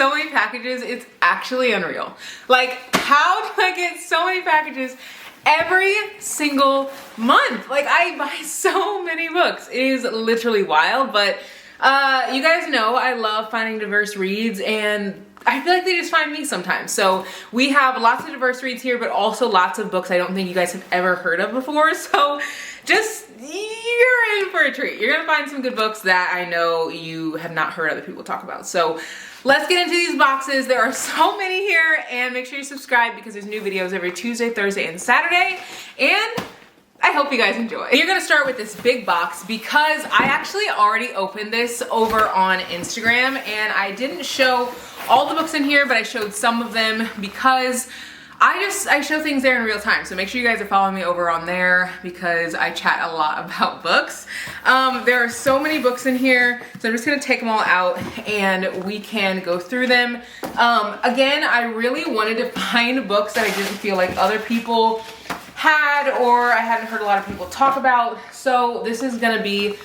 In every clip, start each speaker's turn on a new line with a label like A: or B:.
A: so many packages, it's actually unreal. Like, how do I get so many packages every single month? Like, I buy so many books. It is literally wild, but you guys know I love finding diverse reads, and I feel like they just find me sometimes. So we have lots of diverse reads here, but also lots of books I don't think you guys have ever heard of before. So just, you're in for a treat. You're gonna find some good books that I know you have not heard other people talk about. So let's get into these boxes. There are so many here, and make sure you subscribe because there's new videos every Tuesday, Thursday, and Saturday. And I hope you guys enjoy. You're gonna start with this big box because I actually already opened this over on Instagram, and I didn't show all the books in here, but I showed some of them because I show things there in real time. So make sure you guys are following me over on there because I chat a lot about books. There are so many books in here, so I'm just gonna take them all out and we can go through them. Again, I really wanted to find books that I didn't feel like other people had or I hadn't heard a lot of people talk about. So this is gonna be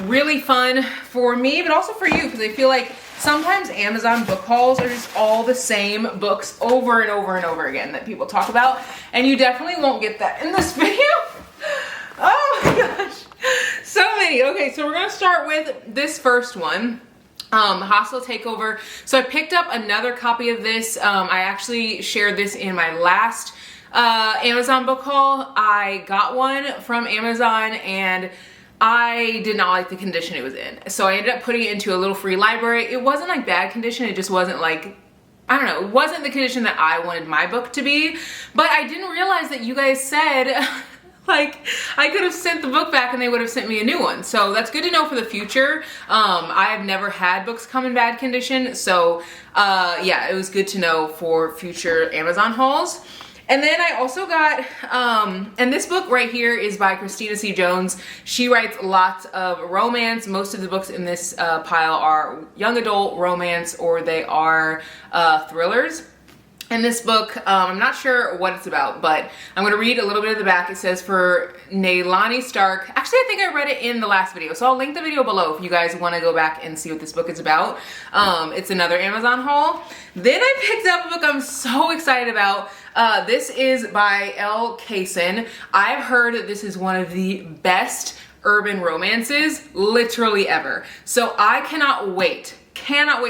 A: really fun for me, but also for you, because I feel like sometimes Amazon book hauls are just all the same books over and over and over again that people talk about, and you definitely won't get that in this video. Oh my gosh, so many. Okay, so we're gonna start with this first one. Hostile Takeover. So I picked up another copy of this. I actually shared this in my last Amazon book haul. I got one from Amazon and I did not like the condition it was in. So I ended up putting it into a little free library. It wasn't like bad condition, it just wasn't like, I don't know, it wasn't the condition that I wanted my book to be. But I didn't realize that you guys said like I could have sent the book back and they would have sent me a new one. So that's good to know for the future. I have never had books come in bad condition. So yeah, it was good to know for future Amazon hauls. And then I also got, and this book right here is by Christina C. Jones. She writes lots of romance. Most of the books in this pile are young adult romance or they are thrillers. In this book, I'm not sure what it's about, but I'm gonna read a little bit of the back. It says, for Nailani Stark. Actually, I think I read it in the last video, so I'll link the video below if you guys wanna go back and see what this book is about. It's another Amazon haul. Then I picked up a book I'm so excited about. This is by Elle Kaysen. I've heard that this is one of the best urban romances literally ever. So I cannot wait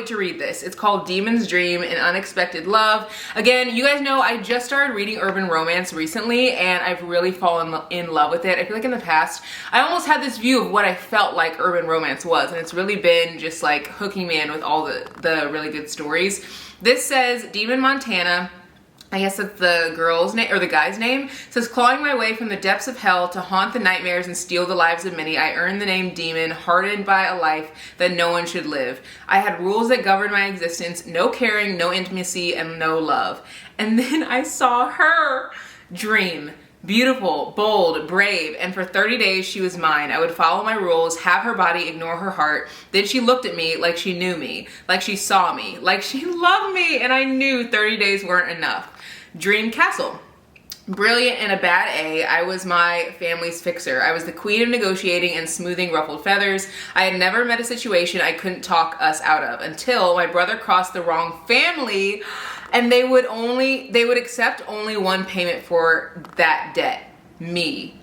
A: to read this. It's called Demon's Dream and Unexpected Love. Again, you guys know I just started reading urban romance recently and I've really fallen in love with it. I feel like in the past, I almost had this view of what I felt like urban romance was, and it's really been just like hooking me in with all the really good stories. This says Demon Montana. I guess that's the girl's name, or the guy's name. It says, clawing my way from the depths of hell to haunt the nightmares and steal the lives of many, I earned the name Demon, hardened by a life that no one should live. I had rules that governed my existence, no caring, no intimacy, and no love. And then I saw her dream. Beautiful, bold, brave, and for 30 days she was mine. I would follow my rules, have her body ignore her heart. Then she looked at me like she knew me, like she saw me, like she loved me, and I knew 30 days weren't enough. Dream Castle. Brilliant and a bad A, I was my family's fixer. I was the queen of negotiating and smoothing ruffled feathers. I had never met a situation I couldn't talk us out of until my brother crossed the wrong family and they would accept only one payment for that debt, me.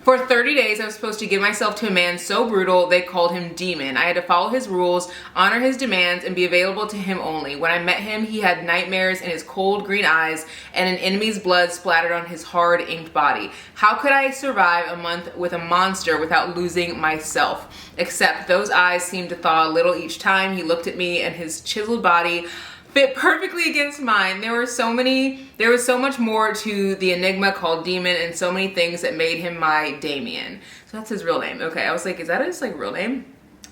A: For 30 days, I was supposed to give myself to a man so brutal, they called him Demon. I had to follow his rules, honor his demands, and be available to him only. When I met him, he had nightmares in his cold green eyes and an enemy's blood splattered on his hard inked body. How could I survive a month with a monster without losing myself? Except those eyes seemed to thaw a little each time he looked at me, and his chiseled body fit perfectly against mine. There was so much more to the enigma called Demon and so many things that made him my Damien. So that's his real name. Okay, I was like, is that his like real name?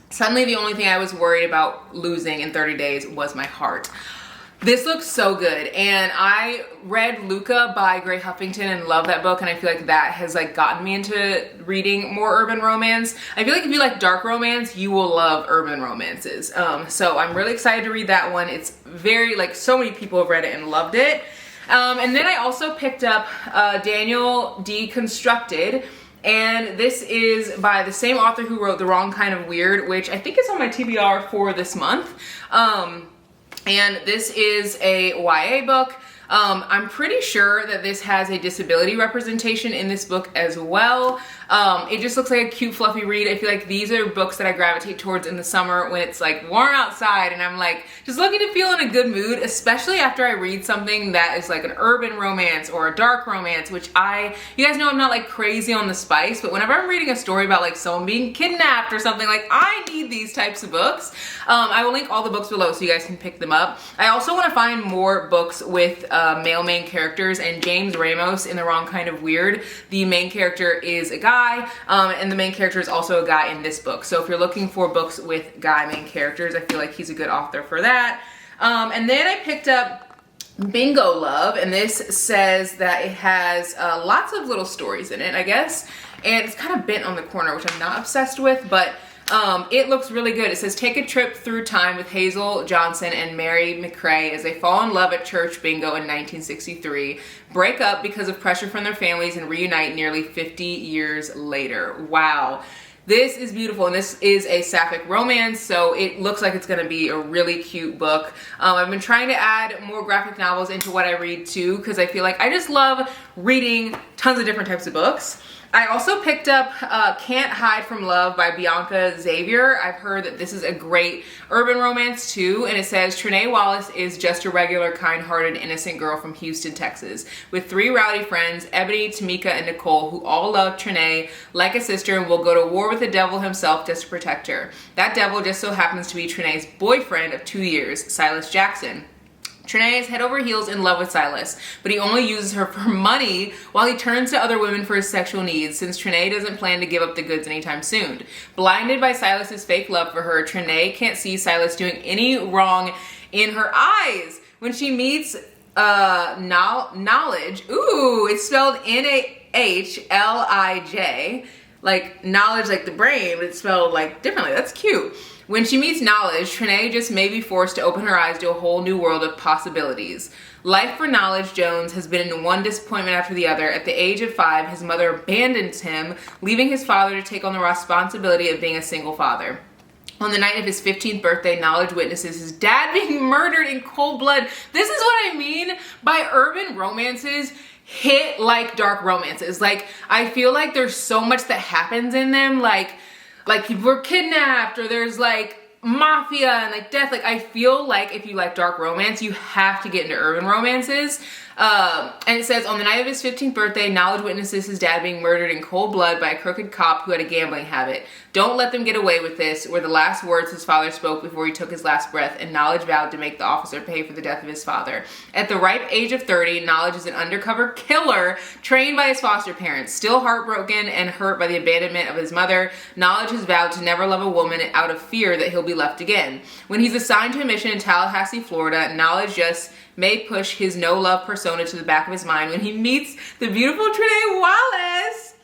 A: Suddenly the only thing I was worried about losing in 30 days was my heart. This looks so good, and I read Luca by Gray Huffington and love that book, and I feel like that has like gotten me into reading more urban romance. I feel like if you like dark romance, you will love urban romances. So I'm really excited to read that one. It's very, like, so many people have read it and loved it. And then I also picked up Daniel Deconstructed, and this is by the same author who wrote The Wrong Kind of Weird, which I think is on my TBR for this month. And this is a YA book. I'm pretty sure that this has a disability representation in this book as well. It just looks like a cute, fluffy read. I feel like these are books that I gravitate towards in the summer when it's like warm outside and I'm like just looking to feel in a good mood, especially after I read something that is like an urban romance or a dark romance, which you guys know I'm not like crazy on the spice, but whenever I'm reading a story about like someone being kidnapped or something, like I need these types of books. I will link all the books below so you guys can pick them up. I also want to find more books with male main characters, and James Ramos in The Wrong Kind of Weird, the main character is a guy, and the main character is also a guy in this book. So if you're looking for books with guy main characters, I feel like he's a good author for that. And then I picked up Bingo Love, and this says that it has lots of little stories in it, I guess, and it's kind of bent on the corner, which I'm not obsessed with, but it looks really good. It says, take a trip through time with Hazel Johnson and Mary McCrae as they fall in love at church bingo in 1963, break up because of pressure from their families, and reunite nearly 50 years later. Wow. This is beautiful, and this is a sapphic romance, so it looks like it's going to be a really cute book. I've been trying to add more graphic novels into what I read too, because I feel like I just love reading tons of different types of books. I also picked up Can't Hide from Love by Bianca Xavier. I've heard that this is a great urban romance too, and it says Trinae Wallace is just a regular, kind-hearted, innocent girl from Houston, Texas, with 3 rowdy friends, Ebony, Tamika, and Nicole, who all love Trinae like a sister and will go to war with the devil himself just to protect her. That devil just so happens to be Trinae's boyfriend of 2 years, Silas Jackson. Trinae is head over heels in love with Silas, but he only uses her for money while he turns to other women for his sexual needs, since Trinae doesn't plan to give up the goods anytime soon. Blinded by Silas's fake love for her, Trinae can't see Silas doing any wrong in her eyes. When she meets Knowledge, ooh, it's spelled Nahlij, like knowledge like the brain, but it's spelled like differently. That's cute. When she meets Knowledge, Trinae just may be forced to open her eyes to a whole new world of possibilities. Life for Knowledge Jones has been in one disappointment after the other. At the age of 5, his mother abandons him, leaving his father to take on the responsibility of being a single father. On the night of his 15th birthday, Knowledge witnesses his dad being murdered in cold blood. This is what I mean by urban romances hit like dark romances. Like, I feel like there's so much that happens in them, like people were kidnapped, or there's like mafia and like death. Like, I feel like if you like dark romance, you have to get into urban romances. And it says, on the night of his 15th birthday, Knowledge witnesses his dad being murdered in cold blood by a crooked cop who had a gambling habit. Don't let them get away with this were the last words his father spoke before he took his last breath, and Knowledge vowed to make the officer pay for the death of his father. At the ripe age of 30, Knowledge is an undercover killer trained by his foster parents. Still heartbroken and hurt by the abandonment of his mother, Knowledge has vowed to never love a woman out of fear that he'll be left again. When he's assigned to a mission in Tallahassee, Florida, Knowledge just may push his no-love persona to the back of his mind when he meets the beautiful Trinae Wallace.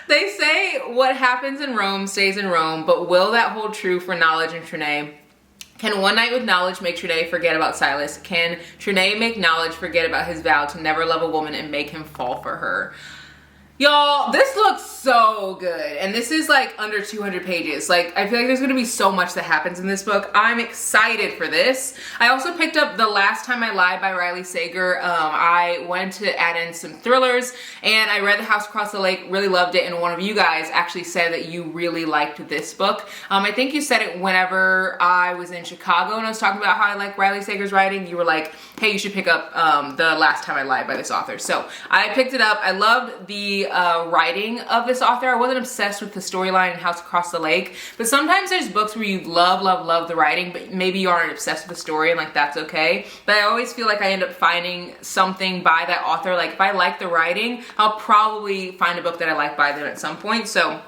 A: They say what happens in Rome stays in Rome, but will that hold true for Knowledge and Trinae? Can one night with Knowledge make Trinae forget about Silas? Can Trinae make Knowledge forget about his vow to never love a woman and make him fall for her? Y'all, this looks so good, and this is like under 200 pages. Like, I feel like there's gonna be so much that happens in this book. I'm excited for this. I also picked up The Last Time I Lied by Riley Sager. I wanted to add in some thrillers, and I read The House Across the Lake, really loved it, and one of you guys actually said that you really liked this book. I think you said it whenever I was in Chicago and I was talking about how I like Riley Sager's writing. You were like, hey, you should pick up The Last Time I Lied by this author. So I picked it up. I loved the writing of this author. I wasn't obsessed with the storyline and House Across the Lake, but sometimes there's books where you love the writing, but maybe you aren't obsessed with the story, and like that's okay. But I always feel like I end up finding something by that author. Like, if I like the writing, I'll probably find a book that I like by them at some point. So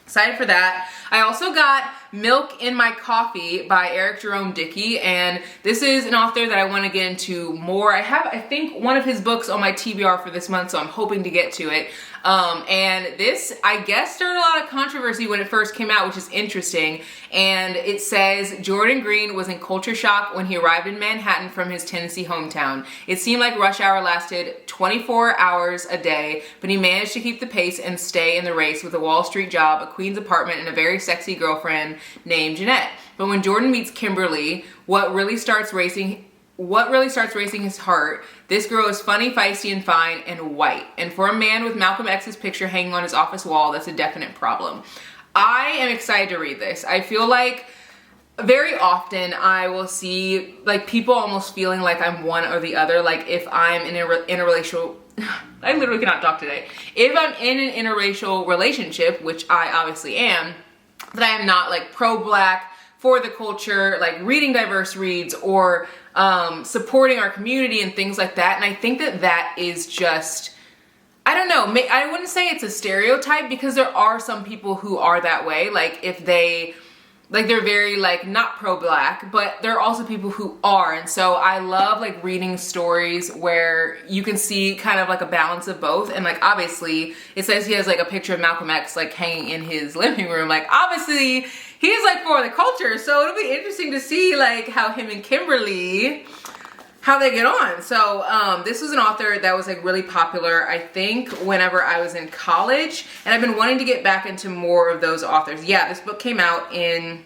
A: excited for that. I also got Milk in My Coffee by Eric Jerome Dickey, and this is an author that I want to get into more. I have, I think, one of his books on my TBR for this month, so I'm hoping to get to it. And this, I guess, started a lot of controversy when it first came out, which is interesting. And it says, Jordan Green was in culture shock when he arrived in Manhattan from his Tennessee hometown. It seemed like rush hour lasted 24 hours a day, but he managed to keep the pace and stay in the race with a Wall Street job, a queen's apartment, and a very sexy girlfriend named Jeanette. But when Jordan meets Kimberly, what really starts racing his heart, this girl is funny, feisty, and fine, and white. And for a man with Malcolm X's picture hanging on his office wall, that's a definite problem. I am excited to read this. I feel like very often I will see like people almost feeling like I'm one or the other. Like if I'm in a interracial, I literally cannot talk today. If I'm in an interracial relationship, which I obviously am, that I am not like pro-black, for the culture, like reading diverse reads or supporting our community and things like that. And I think that that is just, I don't know, I wouldn't say it's a stereotype because there are some people who are that way. Like if they, like they're very like not pro-black, but there are also people who are. And so I love like reading stories where you can see kind of like a balance of both. And like obviously it says he has like a picture of Malcolm X like hanging in his living room. Like obviously he's like for the culture. So it'll be interesting to see like how him and Kimberly, how they get on. So this was an author that was like really popular, I think, whenever I was in college, and I've been wanting to get back into more of those authors. Yeah, this book came out in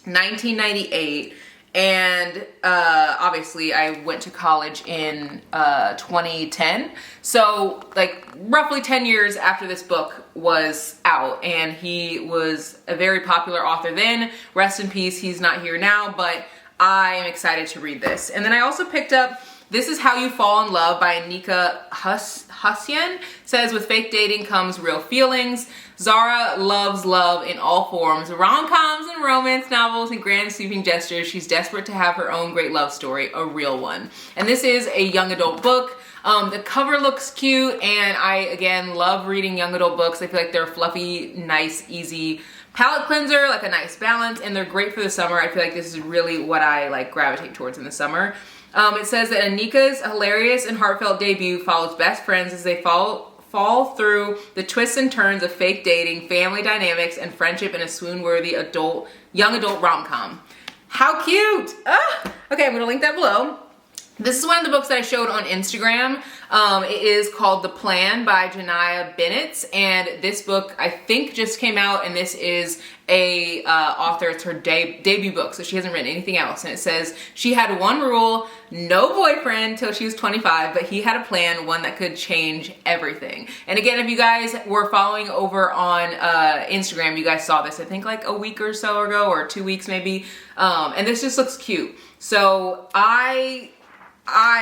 A: 1998, and obviously I went to college in 2010. So like roughly 10 years after this book was out, and he was a very popular author then. Rest in peace, he's not here now, but I am excited to read this. And then I also picked up This Is How You Fall in Love by Nika Hussien. Says, with fake dating comes real feelings. Zara loves love in all forms. Rom-coms and romance novels and grand sweeping gestures. She's desperate to have her own great love story, a real one. And this is a young adult book. The cover looks cute, and I, again, love reading young adult books. I feel like they're fluffy, nice, easy palette cleanser, like a nice balance, and they're great for the summer. I feel like this is really what I like gravitate towards in the summer. It says that Anika's hilarious and heartfelt debut follows best friends as they fall through the twists and turns of fake dating, family dynamics, and friendship in a swoon-worthy young adult rom-com. How cute! Okay, I'm gonna link that below. This is one of the books that I showed on Instagram. It is called The Plan by Janiyah Bennett, and this book I think just came out, and this is a author, it's her debut book, so she hasn't written anything else. And it says she had one rule: no boyfriend till she was 25, but he had a plan, one that could change everything. And again, if you guys were following over on Instagram, you guys saw this I think like a week or so ago, or 2 weeks maybe, and this just looks cute. So I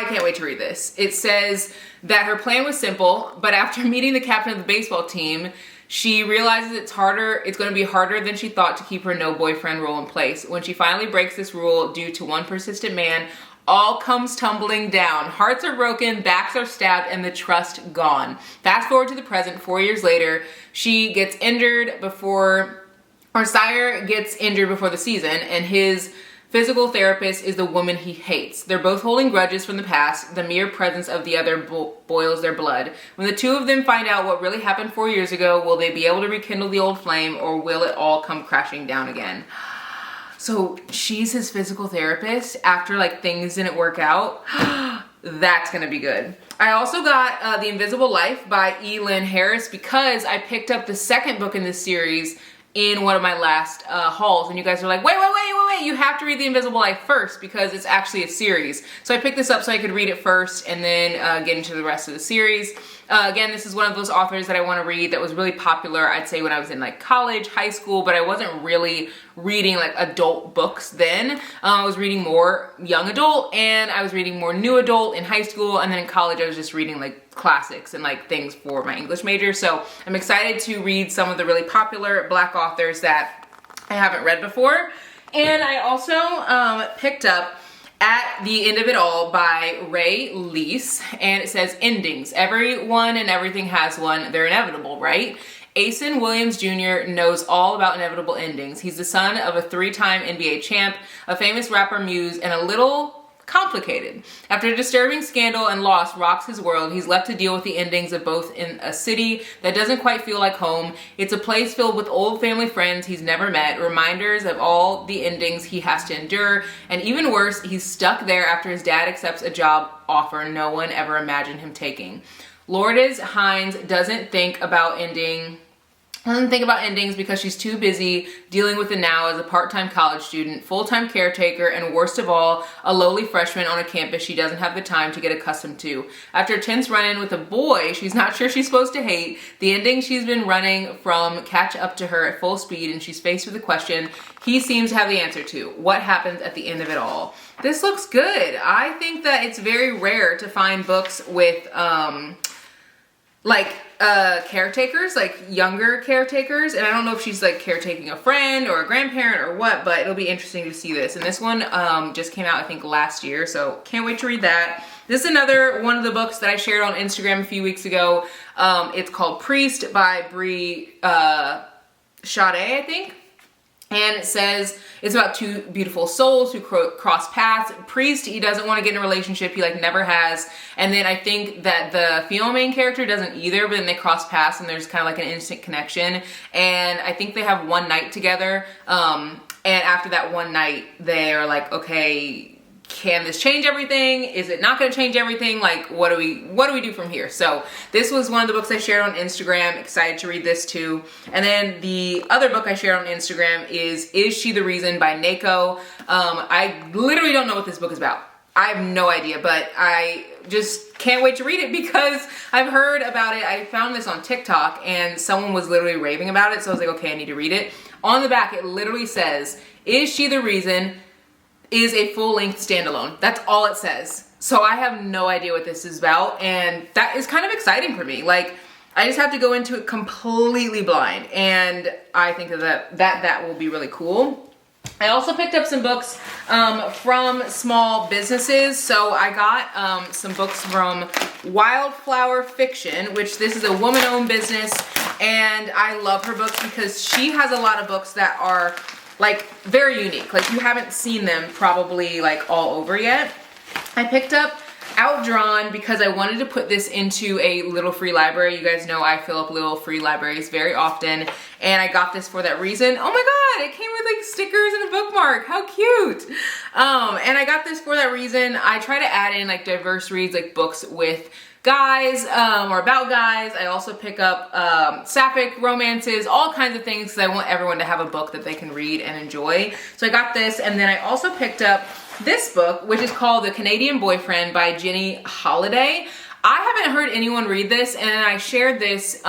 A: can't wait to read this. It says that her plan was simple, but after meeting the captain of the baseball team, she realizes it's going to be harder than she thought to keep her no boyfriend rule in place. When she finally breaks this rule due to one persistent man, all comes tumbling down. Hearts are broken, backs are stabbed, and the trust gone. Fast forward to the present, 4 years later, she gets injured before, or Sire gets injured before the season, and his physical therapist is the woman he hates. They're both holding grudges from the past. The mere presence of the other boils their blood. When the two of them find out what really happened 4 years ago, will they be able to rekindle the old flame, or will it all come crashing down again? So she's his physical therapist after like things didn't work out. That's gonna be good. I also got The Invisible Life by Allin Harris because I picked up the second book in this series in one of my last hauls, and you guys are like, wait, you have to read The Invisible Life first because it's actually a series. So I picked this up so I could read it first and then get into the rest of the series. Again, this is one of those authors that I want to read that was really popular, I'd say, when I was in like college, high school, but I wasn't really reading like adult books then. I was reading more young adult, and I was reading more new adult in high school, and then in college I was just reading like classics and like things for my English major. So I'm excited to read some of the really popular Black authors that I haven't read before. And I also picked up At the End of It All by Ray Lease, and it says, endings. Everyone and everything has one. They're inevitable, right? Asen Williams Jr. knows all about inevitable endings. He's the son of a 3-time NBA champ, a famous rapper muse, and a little complicated. After a disturbing scandal and loss rocks his world, he's left to deal with the endings of both in a city that doesn't quite feel like home. It's a place filled with old family friends he's never met, reminders of all the endings he has to endure, and even worse, he's stuck there after his dad accepts a job offer no one ever imagined him taking. Lourdes Hines doesn't think about ending Doesn't think about endings because she's too busy dealing with the now as a part-time college student, full-time caretaker, and worst of all, a lowly freshman on a campus she doesn't have the time to get accustomed to. After a tense run-in with a boy she's not sure she's supposed to hate, the ending she's been running from catch up to her at full speed, and she's faced with a question he seems to have the answer to. What happens at the end of it all? This looks good. I think that it's very rare to find books with caretakers, like younger caretakers, and I don't know if she's like caretaking a friend or a grandparent or what, but it'll be interesting to see this. And this one just came out I think last year, so can't wait to read that. This is another one of the books that I shared on Instagram a few weeks ago. It's called Priest by Bree Sade, I think. And it says it's about two beautiful souls who cross paths. Priest, he doesn't want to get in a relationship. He like never has. And then I think that the female main character doesn't either, but then they cross paths and there's kind of like an instant connection. And I think they have one night together. And after that one night, they're like, okay, can this change everything? Is it not going to change everything? Like, what do we do from here? So this was one of the books I shared on Instagram. Excited to read this too. And then the other book I shared on Instagram is She the Reason by Nako. I literally don't know what this book is about. I have no idea, but I just can't wait to read it because I've heard about it. I found this on TikTok and someone was literally raving about it. So I was like, okay, I need to read it. On the back, it literally says, Is She the Reason? Is a full-length standalone. That's all it says. So I have no idea what this is about, and that is kind of exciting for me. Like, I just have to go into it completely blind, and I think that will be really cool. I also picked up some books from small businesses. So I got some books from Wildflower Fiction, which this is a woman-owned business, and I love her books because she has a lot of books that are like very unique. Like you haven't seen them probably like all over yet. I picked up Outdrawn because I wanted to put this into a little free library. You guys know I fill up little free libraries very often, and I got this for that reason. Oh my god, it came with like stickers and a bookmark. How cute. And I got this for that reason. I try to add in like diverse reads, like books with guys or about guys. I also pick up sapphic romances, all kinds of things because I want everyone to have a book that they can read and enjoy. So I got this, and then I also picked up this book, which is called The Canadian Boyfriend by Jenny Holiday. I haven't heard anyone read this, and I shared this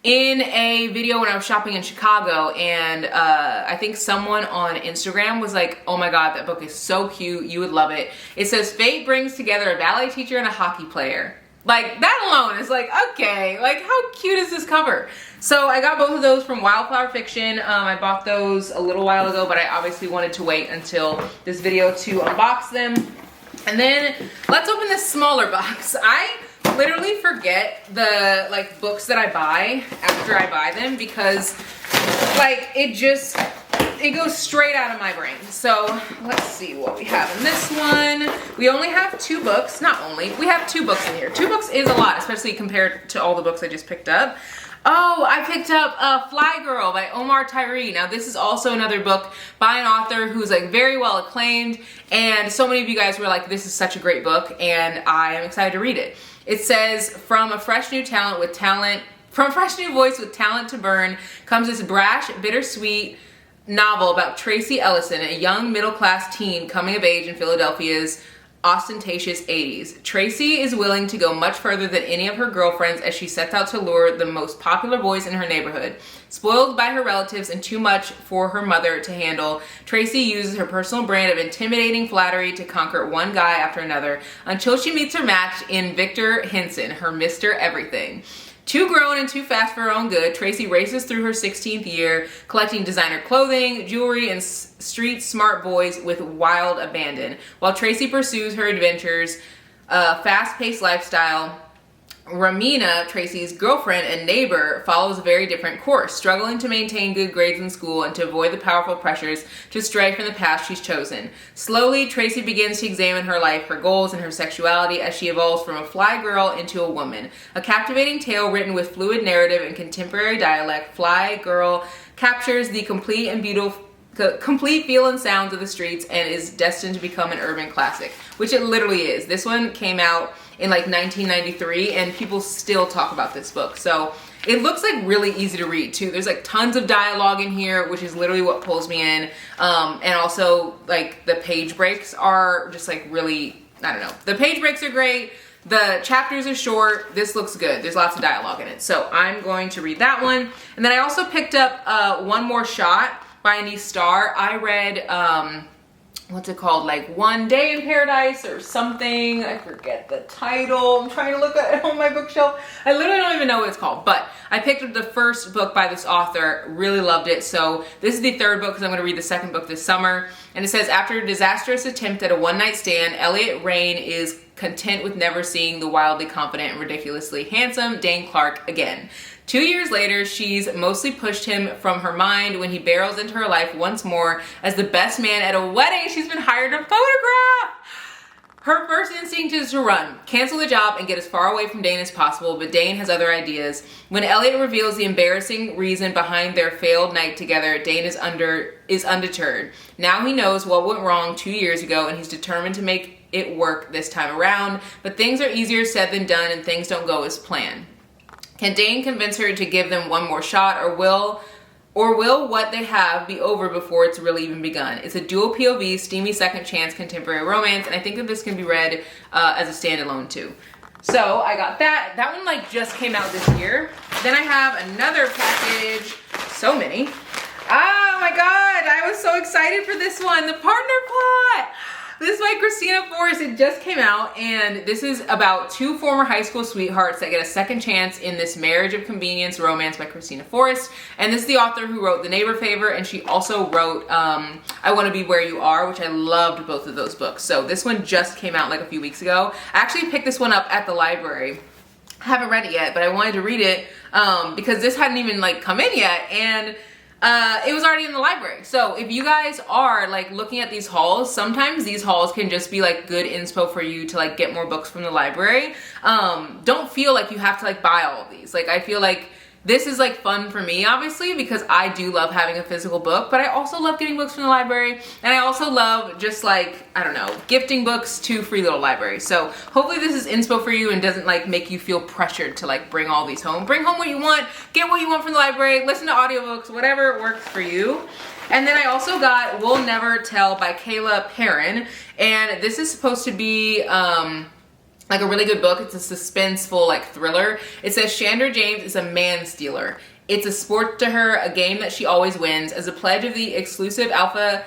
A: in a video when I was shopping in Chicago, and I think someone on Instagram was like, oh my god, that book is so cute, you would love it. It says, fate brings together a ballet teacher and a hockey player. Like, that alone is like, okay, like how cute is this cover? So I got both of those from Wildflower Fiction. I bought those a little while ago, but I obviously wanted to wait until this video to unbox them. And then let's open this smaller box. I literally forget the like books that I buy after I buy them because like it goes straight out of my brain. So let's see what we have in this one. We only have 2 books. Not only, we have 2 books in here. 2 books is a lot, especially compared to all the books I just picked up. Oh, I picked up Fly Girl by Omar Tyree. Now this is also another book by an author who's like very well acclaimed, and so many of you guys were like, this is such a great book, and I am excited to read it. It says, from a fresh new voice with talent to burn comes this brash, bittersweet novel about Tracy Ellison, a young middle-class teen coming of age in Philadelphia's ostentatious 80s. Tracy is willing to go much further than any of her girlfriends as she sets out to lure the most popular boys in her neighborhood. Spoiled by her relatives and too much for her mother to handle, Tracy uses her personal brand of intimidating flattery to conquer one guy after another until she meets her match in Victor Henson, her Mr. Everything. Too grown and too fast for her own good, Tracy races through her 16th year, collecting designer clothing, jewelry, and street smart boys with wild abandon. While Tracy pursues her adventures, fast-paced lifestyle, Ramina, Tracy's girlfriend and neighbor, follows a very different course, struggling to maintain good grades in school and to avoid the powerful pressures to stray from the path she's chosen. Slowly, Tracy begins to examine her life, her goals, and her sexuality as she evolves from a fly girl into a woman. A captivating tale written with fluid narrative and contemporary dialect, Fly Girl captures the complete and beautiful complete feel and sounds of the streets and is destined to become an urban classic, which it literally is. This one came out in like 1993 and people still talk about this book. So it looks like really easy to read too. There's like tons of dialogue in here, which is literally what pulls me in. And also like the page breaks are just like really, I don't know. The page breaks are great. The chapters are short. This looks good. There's lots of dialogue in it. So I'm going to read that one. And then I also picked up One More Shot by Anise Starr. I read, what's it called? Like One Day in Paradise or something. I forget the title. I'm trying to look at it on my bookshelf. I literally don't even know what it's called, but I picked up the first book by this author, really loved it. So this is the third book because I'm going to read the second book this summer. And it says, after a disastrous attempt at a one-night stand, Elliot Rain is content with never seeing the wildly confident and ridiculously handsome Dane Clark again. 2 years later, she's mostly pushed him from her mind when he barrels into her life once more as the best man at a wedding she's been hired to photograph. Her first instinct is to run, cancel the job, and get as far away from Dane as possible, but Dane has other ideas. When Elliot reveals the embarrassing reason behind their failed night together, Dane is undeterred. Now he knows what went wrong 2 years ago, and he's determined to make it work this time around, but things are easier said than done, and things don't go as planned. Can Dane convince her to give them one more shot, or will what they have be over before it's really even begun? It's a dual POV, steamy second chance contemporary romance, and I think that this can be read as a standalone too. So I got that. That one like just came out this year. Then I have another package. So many. Oh my God, I was so excited for this one. The Partner Plot. This is by Christina Forrest. It just came out, and this is about two former high school sweethearts that get a second chance in this marriage of convenience romance by Christina Forrest. And this is the author who wrote The Neighbor Favor, and she also wrote I Want to Be Where You Are, which I loved both of those books. So this one just came out like a few weeks ago. I actually picked this one up at the library. I haven't read it yet, but I wanted to read it because this hadn't even like come in yet, and it was already in the library. So if you guys are like looking at these hauls, sometimes these hauls can just be like good inspo for you to like get more books from the library. Don't feel like you have to like buy all of these. Like I feel like this is like fun for me, obviously, because I do love having a physical book, but I also love getting books from the library. And I also love just like, I don't know, gifting books to Free Little Library. So hopefully this is inspo for you and doesn't like make you feel pressured to like bring all these home. Bring home what you want, get what you want from the library, listen to audiobooks, whatever works for you. And then I also got We'll Never Tell by Kayla Perrin. And this is supposed to be, like a really good book. It's a suspenseful like thriller. It says Chandra James is a man stealer. It's a sport to her, a game that she always wins. As a pledge of the exclusive Alpha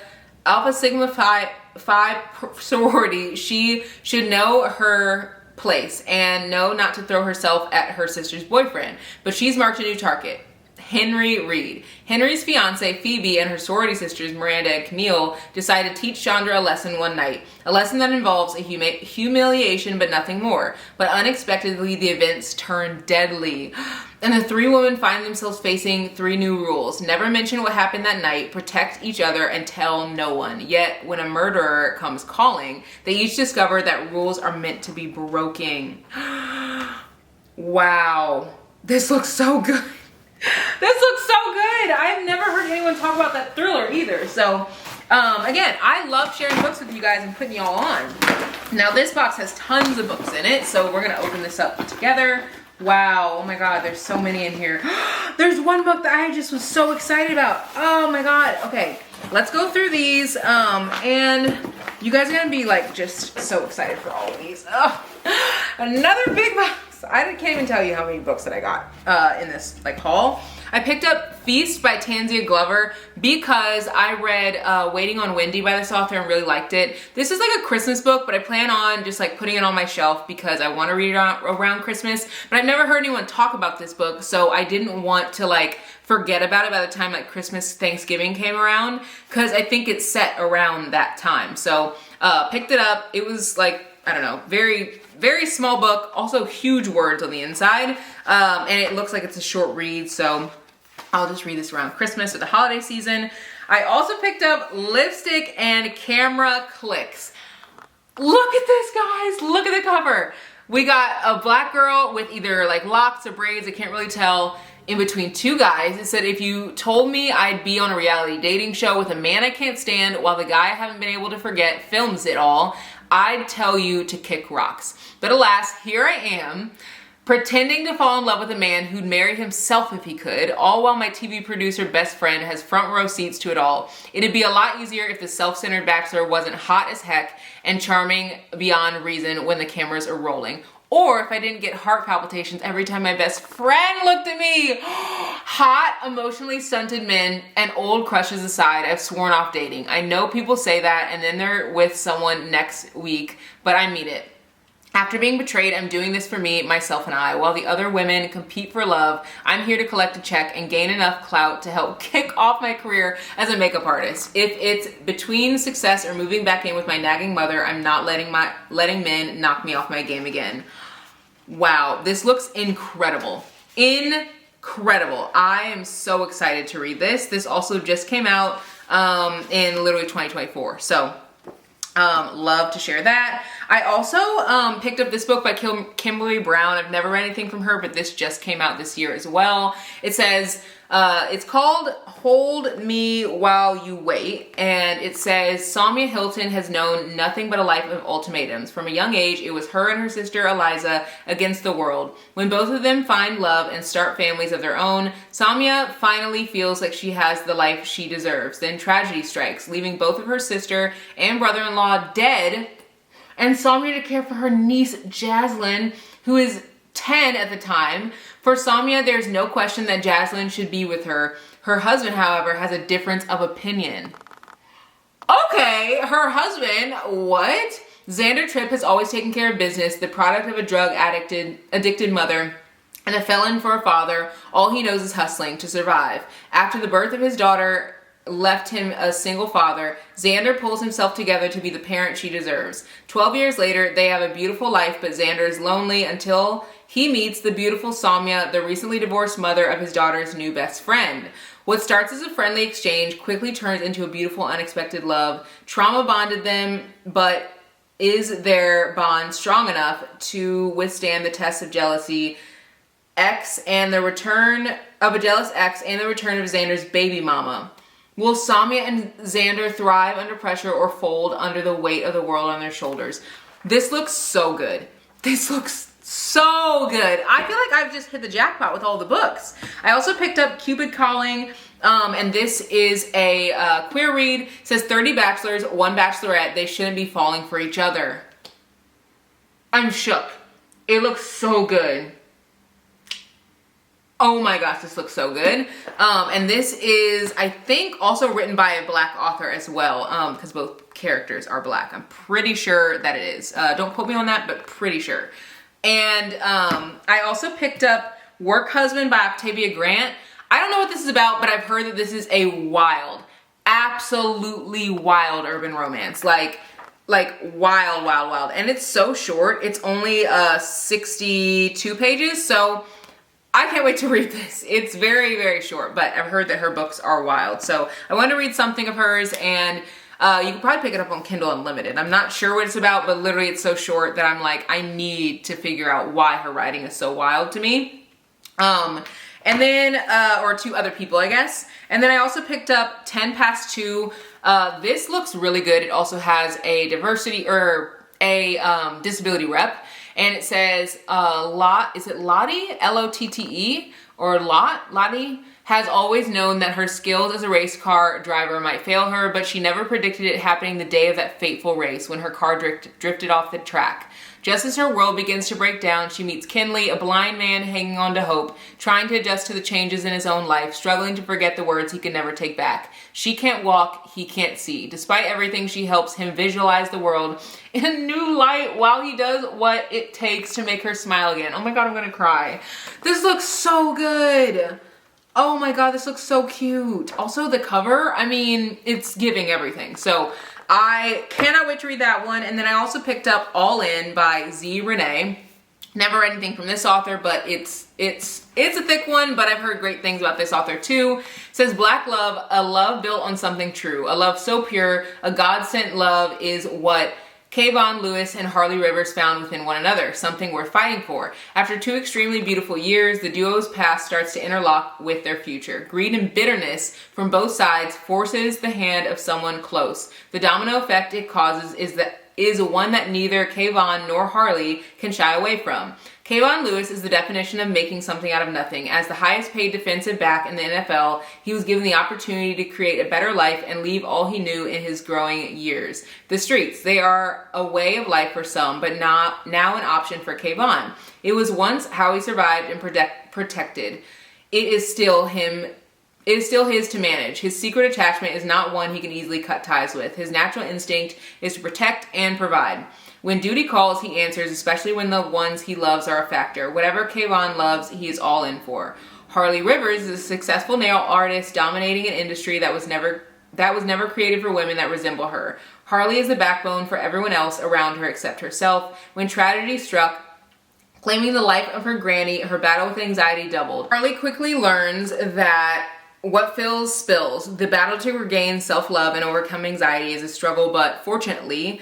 A: Sigma Phi sorority, she should know her place and know not to throw herself at her sister's boyfriend. But she's marked a new target. Henry Reed. Henry's fiance, Phoebe, and her sorority sisters, Miranda and Camille, decide to teach Chandra a lesson one night. A lesson that involves a humiliation but nothing more. But unexpectedly, the events turn deadly. And the three women find themselves facing three new rules. Never mention what happened that night, protect each other, and tell no one. Yet, when a murderer comes calling, they each discover that rules are meant to be broken. Wow. This looks so good. This looks so good. I've never heard anyone talk about that thriller either. So, again, I love sharing books with you guys and putting y'all on. Now, this box has tons of books in it, so we're going to open this up together. Wow. Oh, my God. There's so many in here. There's one book that I just was so excited about. Oh, my God. Okay. Let's go through these, and you guys are going to be, like, just so excited for all of these. Oh, another big box. I can't even tell you how many books that I got in this like haul. I picked up Feast by Tanzia Glover because I read Waiting on Wendy by this author and really liked it. This is like a Christmas book, but I plan on just like putting it on my shelf because I want to read it around Christmas. But I've never heard anyone talk about this book, so I didn't want to like forget about it by the time like Christmas, Thanksgiving came around, because I think it's set around that time. So picked it up. It was like, I don't know, very, very small book, also huge words on the inside, and it looks like it's a short read, so I'll just read this around Christmas or the holiday season. I also picked up Lipstick and Camera Clicks. Look at this, guys. Look at the cover. We got a black girl with either like locks or braids, I can't really tell, in between two guys. It said, if you told me I'd be on a reality dating show with a man I can't stand while the guy I haven't been able to forget films it all, I'd tell you to kick rocks. But alas, here I am, pretending to fall in love with a man who'd marry himself if he could, all while my TV producer best friend has front row seats to it all. It'd be a lot easier if the self-centered bachelor wasn't hot as heck and charming beyond reason when the cameras are rolling. Or if I didn't get heart palpitations every time my best friend looked at me. Hot, emotionally stunted men and old crushes aside, I've sworn off dating. I know people say that and then they're with someone next week, but I mean it. After being betrayed, I'm doing this for me, myself, and I. While the other women compete for love, I'm here to collect a check and gain enough clout to help kick off my career as a makeup artist. If it's between success or moving back in with my nagging mother, I'm not letting men knock me off my game again. Wow, this looks incredible. Incredible. I am so excited to read this. This also just came out in literally 2024. So love to share that. I also picked up this book by Kimberly Brown. I've never read anything from her, but this just came out this year as well. It says, it's called Hold Me While You Wait, and it says, Samia Hilton has known nothing but a life of ultimatums. From a young age, it was her and her sister Eliza against the world. When both of them find love and start families of their own, Samia finally feels like she has the life she deserves. Then tragedy strikes, leaving both of her sister and brother-in-law dead, and Samia to care for her niece Jaslyn, who is 10 at the time. For Samia, there's no question that Jaslyn should be with her. Her husband, however, has a difference of opinion. Okay, her husband, what? Xander Tripp has always taken care of business, the product of a drug-addicted mother and a felon for a father. All he knows is hustling to survive. After the birth of his daughter left him a single father, Xander pulls himself together to be the parent she deserves. 12 years later, they have a beautiful life, but Xander is lonely until he meets the beautiful Samia, the recently divorced mother of his daughter's new best friend. What starts as a friendly exchange quickly turns into a beautiful, unexpected love. Trauma bonded them, but is their bond strong enough to withstand the test of jealousy, ex, and the return of a jealous ex, and the return of Xander's baby mama? Will Samia and Xander thrive under pressure or fold under the weight of the world on their shoulders? This looks so good. This looks so good. I feel like I've just hit the jackpot with all the books. I also picked up Cubid Calling, and this is a queer read. It says 30 bachelors, 1 bachelorette. They shouldn't be falling for each other. I'm shook. It looks so good. Oh my gosh, this looks so good. And this is, I think, also written by a Black author as well, because both characters are Black. I'm pretty sure that it is. Don't quote me on that, but pretty sure. And I also picked up Work Husband by Octavia Grant. I don't know what this is about, but I've heard that this is a wild, absolutely wild urban romance. Like wild, wild, wild. And it's so short. It's only 62 pages, so I can't wait to read this. It's very, very short, but I've heard that her books are wild. So I wanted to read something of hers, and you can probably pick it up on Kindle Unlimited. I'm not sure what it's about, but literally it's so short that I'm like, I need to figure out why her writing is so wild to me. And then, or to other people, I guess. And then I also picked up 10 Past 2. This looks really good. It also has a diversity or a disability rep. And it says, is it Lotti? L-O-T-T-E? Or Lotti has always known that her skills as a race car driver might fail her, but she never predicted it happening the day of that fateful race when her car drifted off the track. Just as her world begins to break down, she meets Kinley, a blind man hanging on to hope, trying to adjust to the changes in his own life, struggling to forget the words he can never take back. She can't walk, he can't see. Despite everything, she helps him visualize the world in a new light while he does what it takes to make her smile again. Oh my God, I'm gonna cry. This looks so good. Oh my God, this looks so cute. Also the cover, I mean, it's giving everything. So I cannot wait to read that one. And then I also picked up Allin by Z. Renee. Never read anything from this author, but it's a thick one, but I've heard great things about this author too. It says, Black love, a love built on something true, a love so pure, a God-sent love is what Kayvon Lewis and Harley Rivers found within one another, something worth fighting for. After 2 extremely beautiful years, the duo's past starts to interlock with their future. Greed and bitterness from both sides forces the hand of someone close. The domino effect it causes is one that neither Kayvon nor Harley can shy away from. Kayvon Lewis is the definition of making something out of nothing. As the highest paid defensive back in the NFL, he was given the opportunity to create a better life and leave all he knew in his growing years. The streets, they are a way of life for some, but now an option for Kayvon. It was once how he survived and protected. It is still his to manage. His secret attachment is not one he can easily cut ties with. His natural instinct is to protect and provide. When duty calls, he answers, especially when the ones he loves are a factor. Whatever Kayvon loves, he is all in for. Harley Rivers is a successful nail artist dominating an industry that was never created for women that resemble her. Harley is the backbone for everyone else around her except herself. When tragedy struck, claiming the life of her granny, her battle with anxiety doubled. Harley quickly learns that what fills spills. The battle to regain self-love and overcome anxiety is a struggle, but fortunately,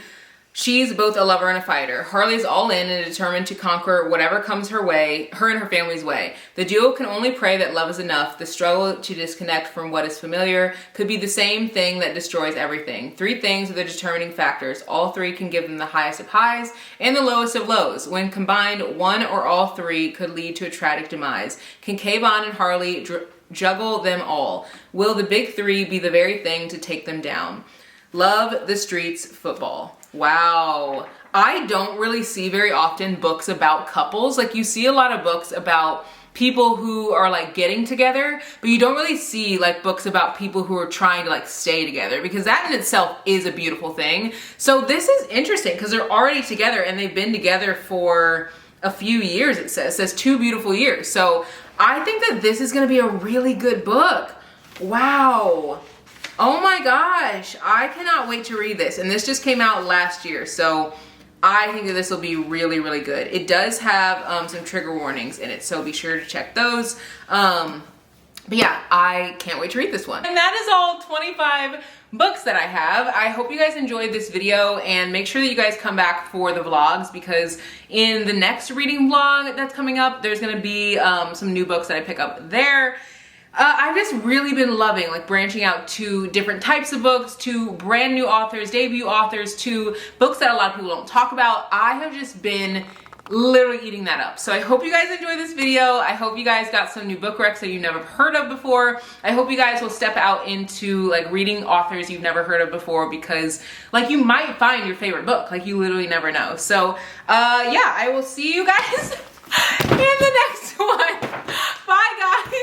A: she's both a lover and a fighter. Harley's all in and determined to conquer whatever comes her way, her and her family's way. The duo can only pray that love is enough. The struggle to disconnect from what is familiar could be the same thing that destroys everything. 3 things are the determining factors. All 3 can give them the highest of highs and the lowest of lows. When combined, one or all 3 could lead to a tragic demise. Can Kayvon and Harley juggle them all? Will the big 3 be the very thing to take them down? Love the streets football. Wow. I don't really see very often books about couples. Like, you see a lot of books about people who are like getting together, but you don't really see like books about people who are trying to like stay together, because that in itself is a beautiful thing. So this is interesting because they're already together and they've been together for a few years. It says 2 beautiful years. So I think that this is going to be a really good book. Wow. Oh my gosh, I cannot wait to read this. And this just came out last year, so I think that this will be really, really good. It does have some trigger warnings in it, so be sure to check those. But yeah, I can't wait to read this one. And that is all 25 books that I have. I hope you guys enjoyed this video, and make sure that you guys come back for the vlogs, because in the next reading vlog that's coming up, there's gonna be some new books that I pick up there. I've just really been loving like branching out to different types of books, to brand new authors, debut authors, to books that a lot of people don't talk about. I have just been literally eating that up. So I hope you guys enjoyed this video. I hope you guys got some new book recs that you've never heard of before. I hope you guys will step out into like reading authors you've never heard of before, because like you might find your favorite book. Like, you literally never know. So yeah, I will see you guys in the next one. Bye guys.